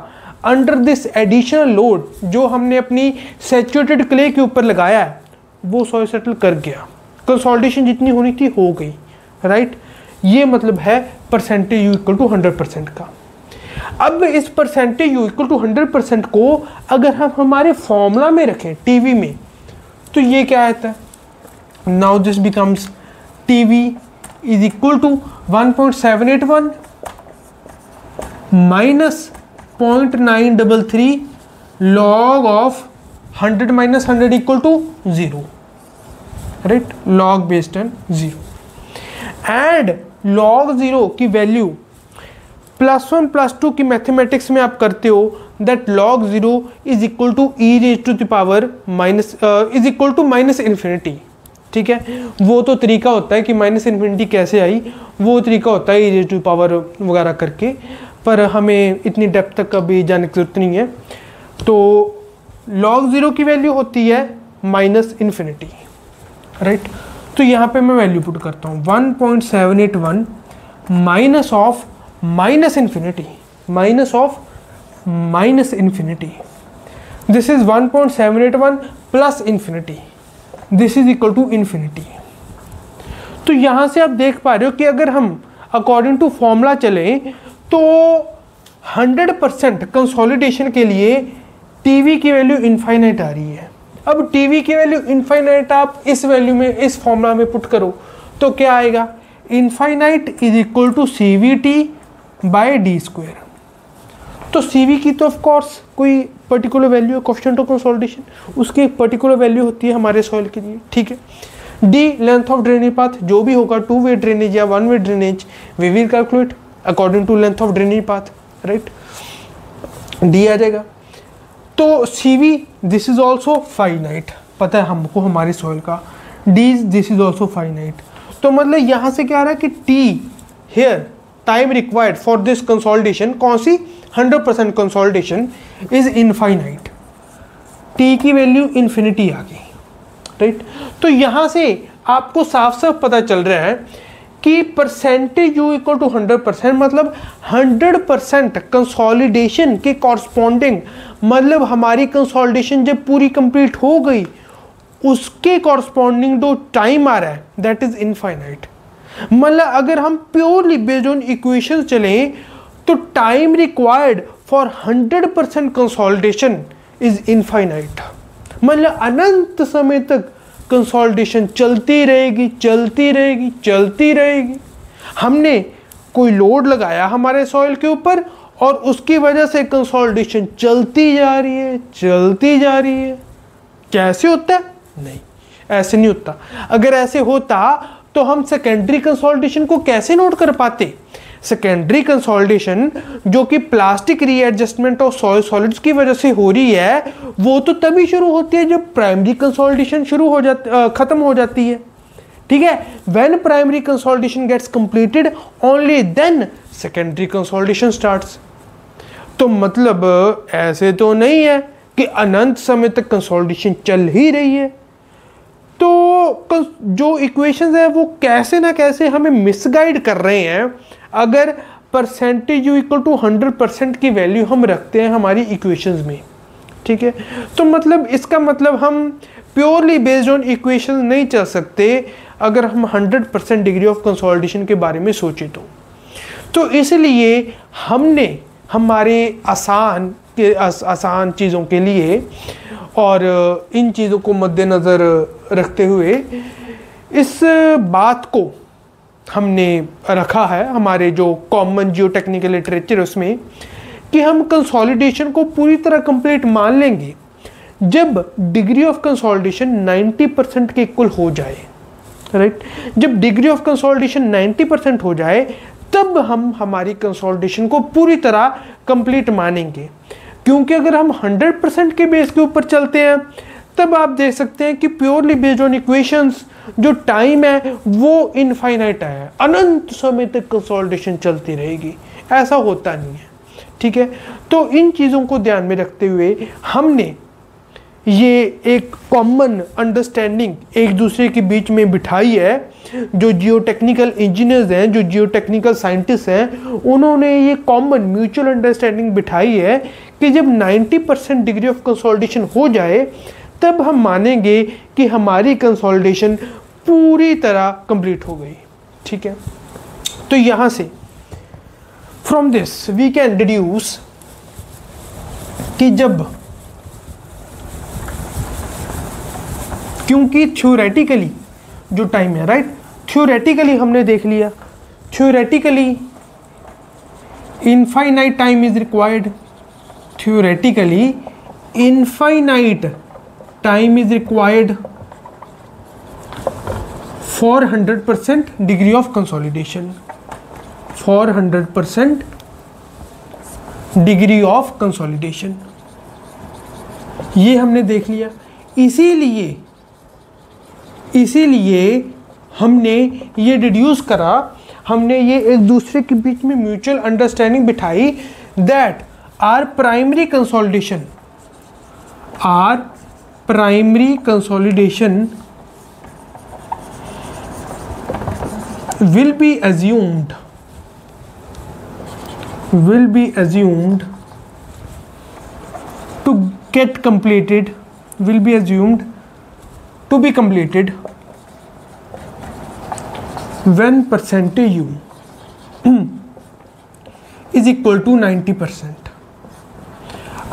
अंडर दिस एडिशनल लोड जो हमने अपनी सैचुरेटेड क्ले के ऊपर लगाया है, वो सॉइल सेटल कर गया, कंसोलिडेशन जितनी होनी थी हो गई, राइट। ये मतलब है परसेंटेज यू इक्वल टू 100% का। अब इस परसेंटेज यू इक्वल टू 100% को अगर हम हमारे फॉर्मूला में रखें टीवी में, तो ये क्या आता है? Now this becomes TV is equal to 1.781 minus 0.933 log of 100 minus 100 equal to 0। Right, log based on 0 and log 0 की वैल्यू +1 +2 की मैथमेटिक्स में आप करते हो that log 0 is equal to e raise to the power minus is equal to minus infinity. ठीक है, वो तो तरीका होता है कि माइनस इन्फिनिटी कैसे आई, वो तरीका होता है e रेज टू पावर वगैरह करके, पर हमें इतनी डेप्थ तक अभी जाने की जरूरत नहीं है। तो log 0 की वैल्यू होती है माइनस इन्फिनिटी, राइट। तो यहाँ पे मैं वैल्यू पुट करता हूँ 1.781 minus of minus infinity, minus of minus infinity, this is 1.781 plus infinity, this is equal to infinity. तो यहाँ से आप देख पा रहे हो कि अगर हम अकॉर्डिंग टू फॉर्मूला चलें तो 100% कंसोलिडेशन के लिए टीवी की वैल्यू इनफाइनाइट आ रही है। अब टीवी की वैल्यू इनफाइनाइट आप इस वैल्यू में, इस फॉर्मूला में पुट करो तो क्या आएगा, infinite is equal to CVT by D square. तो CV की तो ऑफ कोर्स कोई पर्टिकुलर वैल्यू है, कोएफिशिएंट ऑफ कंसोलिडेशन, उसकी एक पर्टिकुलर वैल्यू होती है हमारे सॉइल के लिए। ठीक है, D length of drainage path, जो भी होगा 2 वे ड्रेनेज या 1 way drainage, we will calculate according to length of drainage path, right, D आ जाएगा। तो CV this is also finite, पता है हमको हमारी सॉइल का, D this is also finite. तो मतलब यहाँ से क्या आ रहा है कि T here time required for this consolidation, कौन सी 100% कंसोलिडेशन इज इनफाइनाइट, T की वैल्यू इन्फिनिटी आ गई, राइट। तो यहाँ से आपको साफ साफ पता चल रहा है कि परसेंटेज U इक्वल टू 100%, मतलब 100% कंसोलिडेशन के कॉरस्पॉन्डिंग, मतलब हमारी कंसोलिडेशन जब पूरी कंप्लीट हो गई उसके कॉरस्पॉन्डिंग जो टाइम आ रहा है दैट इज इनफाइनाइट। मतलब अगर हम प्योरली बेस्ड ऑन इक्वेशन चलें तो time required for 100% consolidation is infinite, मतलब अनंत समय तक कंसोलिडेशन चलती रहेगी, चलती रहेगी, चलती रहेगी। हमने कोई लोड लगाया हमारे सॉइल के ऊपर और उसकी वजह से कंसोलिडेशन चलती जा रही है, चलती जा रही है। कैसे होता है? नहीं, ऐसे नहीं होता। अगर ऐसे होता तो हम सेकेंडरी कंसोलिडेशन को कैसे नोट कर पाते? सेकेंडरी कंसोलिडेशन जो कि plastic readjustment of soil solids की वजह से हो रही है, वो तो तभी शुरू होती है जब प्राइमरी कंसोलिडेशन शुरू हो खत्म हो जाती है। ठीक है, when primary consolidation gets completed only then secondary consolidation starts. तो मतलब ऐसे तो नहीं है कि अनंत समय तक कंसोलिडेशन चल ही रही है। तो जो इक्वेशंस है वो कैसे ना कैसे हमें मिसगाइड कर रहे हैं अगर परसेंटेज U इक्वल टू 100% की वैल्यू हम रखते हैं हमारी इक्वेशंस में। ठीक है, तो मतलब इसका मतलब हम प्योरली बेस्ड ऑन इक्वेशंस नहीं चल सकते अगर हम 100% डिग्री ऑफ कंसोलिडेशन के बारे में सोचें तो इसलिए हमने हमारे आसान चीज़ों के लिए और इन चीज़ों को मद्देनज़र रखते हुए इस बात को हमने रखा है हमारे जो कॉमन जियो टेक्निकल लिटरेचर उसमें कि हम कंसोलिडेशन को पूरी तरह कंप्लीट मान लेंगे जब डिग्री ऑफ कंसोलिडेशन 90% के इक्वल हो जाए, राइट। जब डिग्री ऑफ कंसोलिडेशन 90% हो जाए तब हम हमारी कंसोलिडेशन को पूरी तरह कंप्लीट मानेंगे। क्योंकि अगर हम 100% के बेस के ऊपर चलते हैं तब आप देख सकते हैं कि प्योरली बेस्ड ऑन इक्वेशंस जो टाइम है वो इनफाइनाइट है, अनंत समय तक कंसोलिडेशन चलती रहेगी। ऐसा होता नहीं है। ठीक है, तो इन चीज़ों को ध्यान में रखते हुए हमने ये एक कॉमन अंडरस्टैंडिंग एक दूसरे के बीच में बिठाई है। जो जियो टेक्निकल इंजीनियर्स हैं, जो जियो टेक्निकल साइंटिस्ट हैं, उन्होंने ये कॉमन म्यूचुअल अंडरस्टैंडिंग बिठाई है कि जब 90% डिग्री ऑफ कंसोलिडेशन हो जाए तब हम मानेंगे कि हमारी कंसोलिडेशन पूरी तरह कंप्लीट हो गई। ठीक है, तो यहाँ से from this we can deduce कि जब, क्योंकि थ्योरेटिकली जो टाइम है, राइट, थ्योरेटिकली हमने देख लिया, theoretically infinite time is required, theoretically infinite time is required for 100% degree of consolidation, for 100% degree of consolidation, ये हमने देख लिया। इसीलिए हमने ये डिड्यूस करा, हमने ये एक दूसरे के बीच में म्यूचुअल अंडरस्टैंडिंग बिठाई that our primary consolidation will be assumed to get completed, will be assumed to be completed when percentage U is equal to 90%।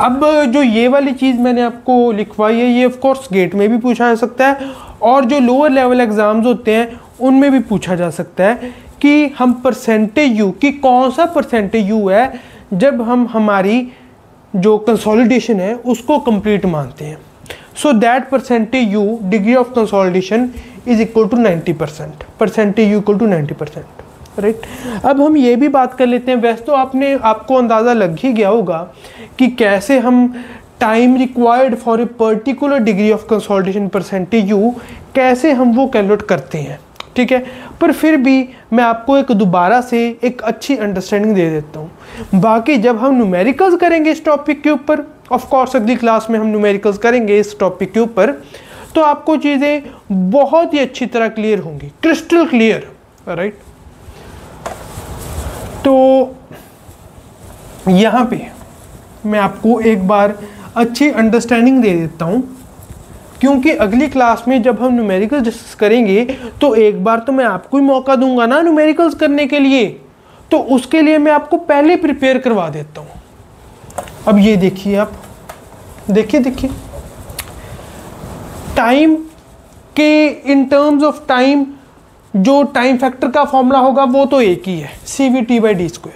अब जो ये वाली चीज़ मैंने आपको लिखवाई है, ये ऑफ कोर्स गेट में भी पूछा जा सकता है और जो लोअर लेवल एग्ज़ाम्स होते हैं उनमें भी पूछा जा सकता है कि हम परसेंटेज यू की कौन सा परसेंटेज यू है जब हम हमारी जो कंसोलिडेशन है उसको कंप्लीट मानते हैं। So that percentage U degree of consolidation is equal to 90%, percentage U equal to 90%, right. अब हम ये भी बात कर लेते हैं, वैसे तो आपको अंदाज़ा लग ही गया होगा कि कैसे हम time required for a particular degree of consolidation percentage you कैसे हम वो कैलकुलेट करते हैं, ठीक है। पर फिर भी मैं आपको एक दोबारा से एक अच्छी अंडरस्टैंडिंग दे देता हूँ। बाकी जब हम न्यूमेरिकल्स करेंगे इस टॉपिक के ऊपर, ऑफ कोर्स अगली क्लास में हम न्यूमेरिकल्स करेंगे इस टॉपिक के ऊपर, तो आपको चीज़ें बहुत ही अच्छी तरह क्लियर होंगी, क्रिस्टल क्लियर, राइट। तो यहाँ पे मैं आपको एक बार अच्छी अंडरस्टैंडिंग दे देता हूँ, क्योंकि अगली क्लास में जब हम न्यूमेरिकल्स डिस्कस करेंगे तो एक बार तो मैं आपको ही मौका दूंगा ना न्यूमेरिकल्स करने के लिए, तो उसके लिए मैं आपको पहले प्रिपेयर करवा देता हूँ। अब ये देखिए, आप देखिए टाइम के इन टर्म्स ऑफ टाइम जो टाइम फैक्टर का फॉर्मूला होगा वो तो एक ही है, CVT/d²।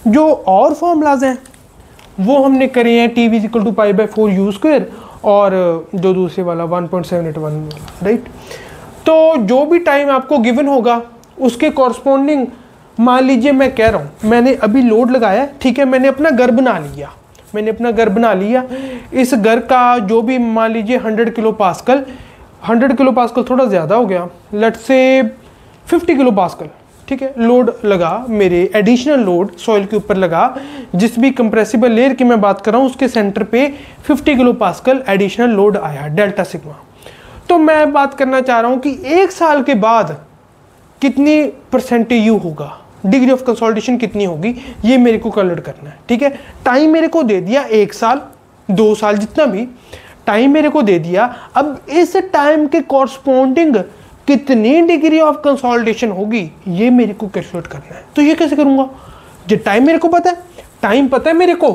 जो और फॉर्मूलाज हैं वो हमने करे हैं T=π/4u² और जो दूसरे वाला 1.781, राइट। तो जो भी टाइम आपको गिवन होगा उसके कॉरस्पॉन्डिंग, मान लीजिए मैं कह रहा हूँ मैंने अभी लोड लगाया, ठीक है, मैंने अपना घर बना लिया, इस घर का जो भी मान लीजिए 100 किलो पास्कल थोड़ा ज़्यादा हो गया, लेट्स से 50 किलो पास्कल, ठीक है, लोड लगा, मेरे एडिशनल लोड सॉइल के ऊपर लगा, जिस भी कंप्रेसिबल लेयर की मैं बात कर रहा हूँ उसके सेंटर पे 50 किलो पास्कल एडिशनल लोड आया, डेल्टा सिग्मा। तो मैं बात करना चाह रहा हूँ कि एक साल के बाद कितनी परसेंटेज यू होगा, डिग्री ऑफ कंसोलिडेशन कितनी होगी, ये मेरे को कैलकुलेट करना है, ठीक है। टाइम मेरे को दे दिया 1 साल 2 साल जितना भी टाइम मेरे को दे दिया। अब इस टाइम के कॉरस्पॉन्डिंग कितनी डिग्री ऑफ कंसोलिडेशन होगी ये मेरे को कैलकुलेट करना है। तो ये कैसे करूंगा, जो टाइम मेरे को पता है, टाइम पता है मेरे को,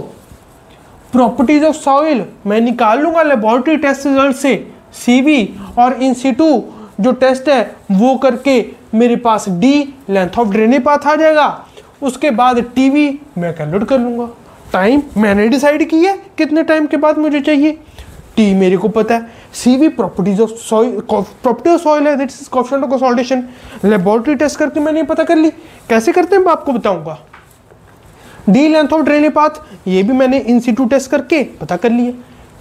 प्रॉपर्टीज ऑफ सॉइल मैं निकाल लूंगा लेबोरेटरी टेस्ट रिजल्ट से, CV और इन सिटू जो टेस्ट है वो करके मेरे पास D length of drainage path आ जाएगा। उसके बाद TV मैं कैलकुलेट कर लूंगा। टाइम मैंने डिसाइड किया है कितने टाइम के बाद मुझे चाहिए, T मेरे को पता है, CV properties of soil, property of soil है, that's coefficient of consolidation, laboratory test करके मैंने पता कर ली। कैसे करते हैं मैं आपको बताऊंगा। D length of drainage path ये भी मैंने इन सिटू टेस्ट करके पता कर लिया।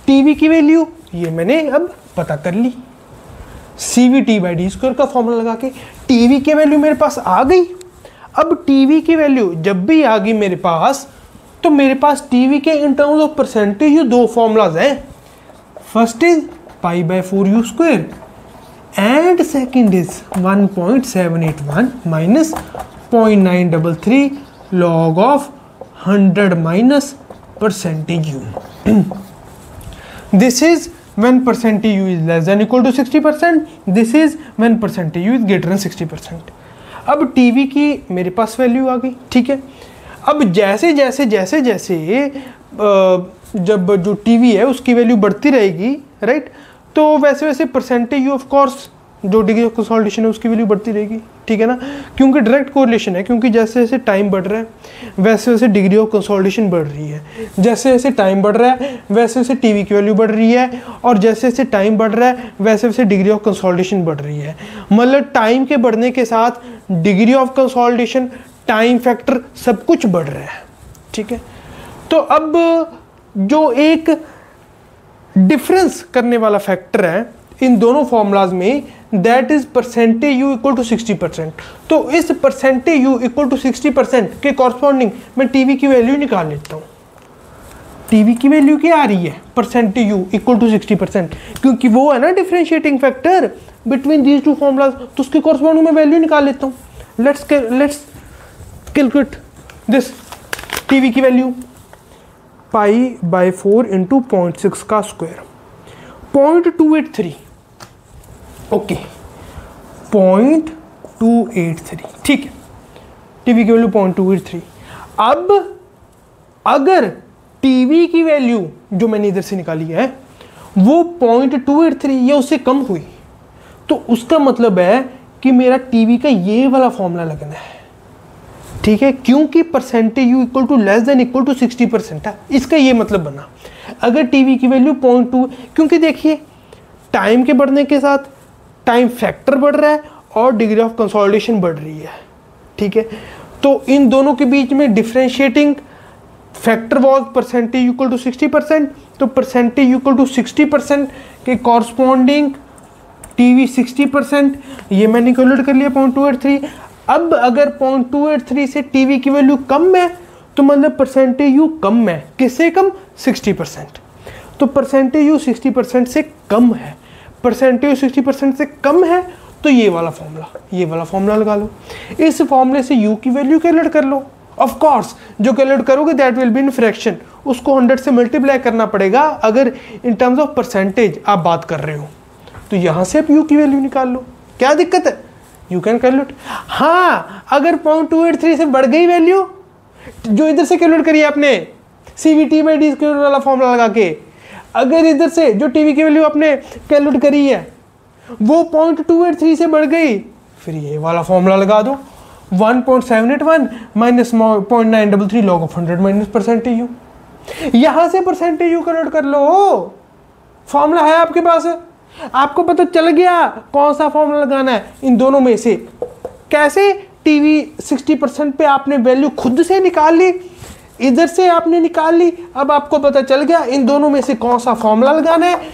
TV की वैल्यू ये मैंने अब पता कर ली, CVT/d² का फॉर्मूला लगा के TV की वैल्यू मेरे पास आ गई। अब TV की वैल्यू जब भी आ गई मेरे पास, तो मेरे पास TV के इन टर्म्स ऑफ परसेंटेज ये 2 फॉर्मूलाज हैं, first is π/4u² and second is 1.781 minus 0.933 log of 100 minus percentage you. This is when percentage u is less than equal to 60%, this is when percentage u is greater than 60%। अब TV की मेरे पास value आ गई, ठीक है। अब जैसे जब जो TV है उसकी वैल्यू बढ़ती रहेगी, राइट, तो वैसे परसेंटेज यू ऑफ कोर्स जो डिग्री ऑफ कंसोलिडेशन है उसकी वैल्यू बढ़ती रहेगी, ठीक है ना, क्योंकि डायरेक्ट कोरिलेशन है, क्योंकि जैसे जैसे टाइम बढ़ रहा है वैसे वैसे डिग्री ऑफ कंसोलिडेशन बढ़ रही है, जैसे जैसे टाइम बढ़ रहा है वैसे वैसे टीवी की वैल्यू बढ़ रही है, और जैसे जैसे टाइम बढ़ रहा है वैसे वैसे डिग्री ऑफ कंसोलिडेशन बढ़ रही है। मतलब टाइम के बढ़ने के साथ degree of consolidation, time factor सब कुछ बढ़ रहा है, ठीक है। तो अब जो एक डिफरेंस करने वाला फैक्टर है इन दोनों फॉर्मूलाज में, that is percentage U equal to 60%। तो इस परसेंटेज यू इक्वल टू 60% के कॉरस्पॉन्डिंग मैं टीवी की वैल्यू निकाल लेता हूँ। टीवी की वैल्यू क्या आ रही है, परसेंटेज यू इक्वल टू 60%, क्योंकि वो है ना differentiating factor between these two formulas, तो उसके कॉरस्पॉन्डिंग में वैल्यू निकाल लेता हूँ। लेट्स कैलकुलेट दिस टीवी की वैल्यू, π/4 इंटू 0.6 का स्क्वायर, 0.283, ओके 0.283, ठीक है, टीवी की वैल्यू 0.283। अब अगर टीवी की वैल्यू जो मैंने इधर से निकाली है वो 0.283 या उससे कम हुई, तो उसका मतलब है कि मेरा टीवी का ये वाला फॉर्मूला लगना है, ठीक है, क्योंकि percentage U equal to less than equal to 60% है, इसका ये मतलब बना। अगर टीवी की वैल्यू 0.2, क्योंकि देखिए टाइम के बढ़ने के साथ टाइम फैक्टर बढ़ रहा है और डिग्री ऑफ कंसोलिडेशन बढ़ रही है, ठीक है, तो इन दोनों के बीच में differentiating factor was percentage equal to 60%, तो परसेंटेज इक्वल टू 60% के कॉरस्पॉन्डिंग टीवी 60%, ये मैंने कैलकुलेट कर लिया 0.283। अब अगर 0.283 से टीवी की वैल्यू कम है तो मतलब परसेंटेज यू कम है, किससे कम, 60%। तो परसेंटेज यू 60% से कम है, परसेंटेज यू 60% से कम है, तो ये वाला फॉर्मूला लगा लो। इस फॉर्मूले से यू की वैल्यू कैलकुलेट कर लो। ऑफ कोर्स जो कैलकुलेट करोगे that will be in fraction, उसको 100 से मल्टीप्लाई करना पड़ेगा। अगर इन टर्म्स ऑफ परसेंटेज आप बात कर रहे हो तो यहाँ से आप यू की वैल्यू निकाल लो, क्या दिक्कत है, यू कैन कैलकुलेट। हाँ, अगर 0.283 से बढ़ गई वैल्यू, जो इधर से कैलकुलेट करी आपने CVT/d² वाला फॉर्मूला लगा के, अगर इधर से जो टीवी की वैल्यू आपने कैलकुलेट करी है वो 0.283 से बढ़ गई, फिर ये वाला फॉर्मूला लगा दो, 1.781 minus 0.933 log of 100 minus percentage you. यहां से परसेंटेज यू कैलकुलेट कर लो, फॉर्मूला है आपके पास, आपको पता चल गया कौन सा फॉर्मूला लगाना है इन दोनों में से। कैसे, टीवी 60% पे आपने वैल्यू खुद से निकाल ली, इधर से आपने निकाल ली, अब आपको पता चल गया इन दोनों में से कौन सा फॉर्मूला लगाना है,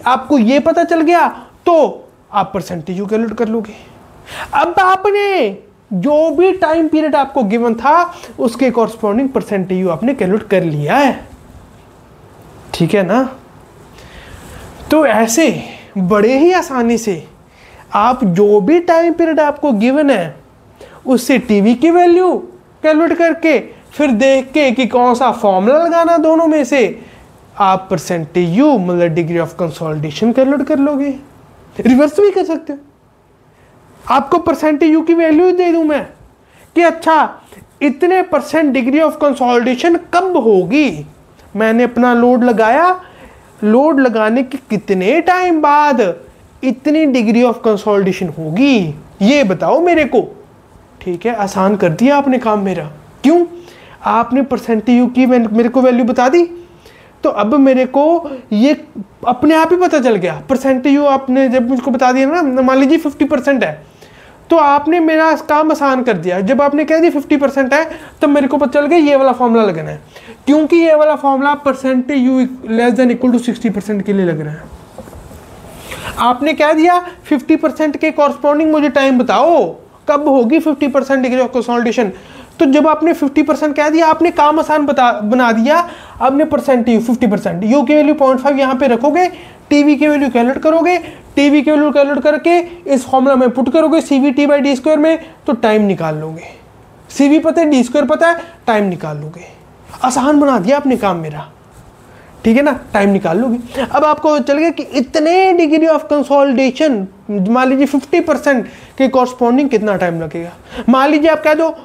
आपको ये पता चल गया तो आप परसेंटेज यू कैलकुलेट कर लोगे। अब आपने जो भी टाइम पीरियड आपको गिवन था उसके कॉरस्पॉन्डिंग परसेंटेज यू आपने कैलकुलेट कर लिया है, ठीक है ना। तो ऐसे बड़े ही आसानी से आप जो भी टाइम पीरियड आपको गिवन है उससे टीवी की वैल्यू कैलकुलेट करके फिर देख के कि कौन सा फॉर्मूला लगाना दोनों में से, आप परसेंटेज यू मतलब डिग्री ऑफ कंसोलिडेशन कैलकुलेट कर लोगे। रिवर्स भी कर सकते हो, आपको परसेंटेज यू की वैल्यू दे दूं मैं कि अच्छा इतने % डिग्री ऑफ कंसोलिडेशन कब होगी, मैंने अपना लोड लगाया, लोड लगाने के कितने टाइम बाद इतनी डिग्री ऑफ कंसोलिडेशन होगी, ये बताओ मेरे को, ठीक है। आसान कर दिया आपने काम मेरा, क्यों, आपने परसेंटेज यू की मेरे को वैल्यू बता दी, तो अब मेरे को ये अपने आप ही पता चल गया। परसेंटेज यू आपने जब मुझको बता दिया ना, मान लीजिए 50% है, तो आपने मेरा काम आसान कर दिया। जब आपने कह दिया 50% है तब मेरे को पता चल गया ये वाला फॉर्मूला लगना है, क्योंकि ये वाला formula percentage U less than equal to 60% के लिए लग रहा है। आपने कह दिया 50% के कॉरस्पॉन्डिंग मुझे टाइम बताओ कब होगी 50% डिग्री ऑफ कंसोलिडेशन, तो जब आपने 50% कह दिया आपने काम आसान बना दिया। आपने परसेंटेज 50%, यू की वैल्यू 0.5 यहाँ पे रखोगे, टीवी की वैल्यू कैलकुलेट करोगे, टीवी की वैल्यू कैलकुलेट करके इस फॉर्मूला में पुट करोगे CVT/d² में, तो टाइम निकाल लोगे। CV पता है, d² पता है, टाइम निकाल लोगे। आसान बना दिया आपने काम मेरा, ठीक है ना, टाइम निकाल लोगे। अब आपको चल गया कि इतने डिग्री ऑफ कंसोलिडेशन, मान लीजिए 50% के कॉरस्पॉन्डिंग कितना टाइम लगेगा। मान लीजिए आप कह दो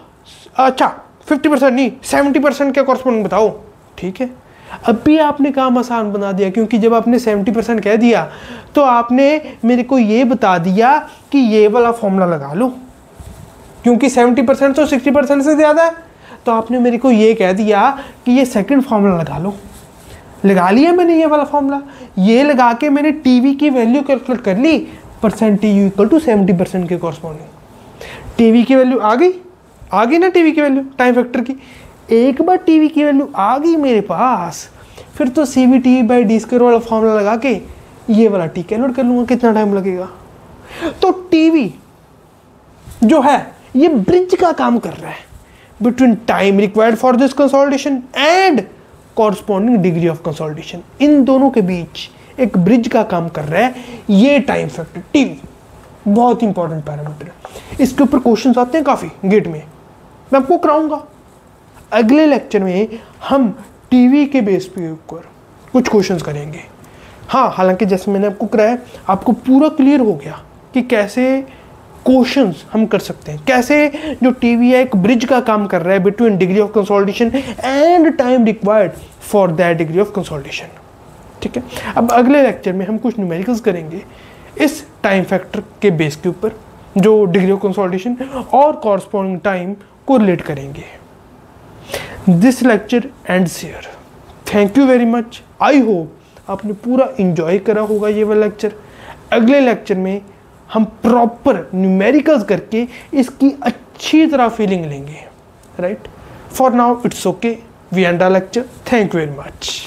अच्छा 50% नहीं 70% के कॉरस्पॉन्डिंग बताओ, ठीक है। अब भी आपने काम आसान बना दिया, क्योंकि जब आपने 70% कह दिया तो आपने मेरे को ये बता दिया कि ये वाला फॉर्मूला लगा लो, क्योंकि 70% तो 60% से ज़्यादा है। तो आपने मेरे को ये कह दिया कि ये सेकंड फॉर्मूला लगा लो। लगा लिया मैंने ये वाला फॉर्मूला। ये लगा के मैंने टीवी की वैल्यू कैलकुलेट कर ली, परसेंटेज यू इक्वल टू 70% के कॉरस्पॉन्डिंग। टीवी की वैल्यू आ गई ना, टीवी की वैल्यू टाइम फैक्टर की। एक बार टीवी की वैल्यू आ गई मेरे पास, फिर तो CVT/d² वाला फॉर्मूला लगा के ये वाला टी कैलकुलेट कर लूँगा, कितना टाइम लगेगा। तो टीवी जो है ये ब्रिज का काम कर रहा है between time required for this consolidation and corresponding degree of consolidation. इन दोनों के बीच एक ब्रिज का काम कर रहा है ये टाइम फैक्टर टीवी। बहुत इंपॉर्टेंट पैरामीटर है, इसके ऊपर क्वेश्चंस आते हैं काफ़ी गेट में, मैं आपको कराऊंगा। अगले लेक्चर में हम टीवी के बेस पे ऊपर कुछ क्वेश्चंस करेंगे। हाँ, हालांकि जैसे मैंने आपको कराया आपको पूरा क्लियर हो गया कि कैसे क्वेश्चंस हम कर सकते हैं, कैसे जो टीवी है एक ब्रिज का काम कर रहा है between degree of consolidation and time required for that degree of consolidation. ठीक है, अब अगले लेक्चर में हम कुछ न्यूमेरिकल्स करेंगे इस टाइम फैक्टर के बेस के ऊपर, जो डिग्री ऑफ कंसोलिडेशन और कॉरस्पॉन्डिंग टाइम को रिलेट करेंगे। This lecture ends here. Thank you very much. I hope आपने पूरा इंजॉय करा होगा ये वाला लेक्चर। अगले लेक्चर में हम प्रॉपर न्यूमेरिकल्स करके इसकी अच्छी तरह फीलिंग लेंगे। Right, for now it's okay, we end our lecture. Thank you very much.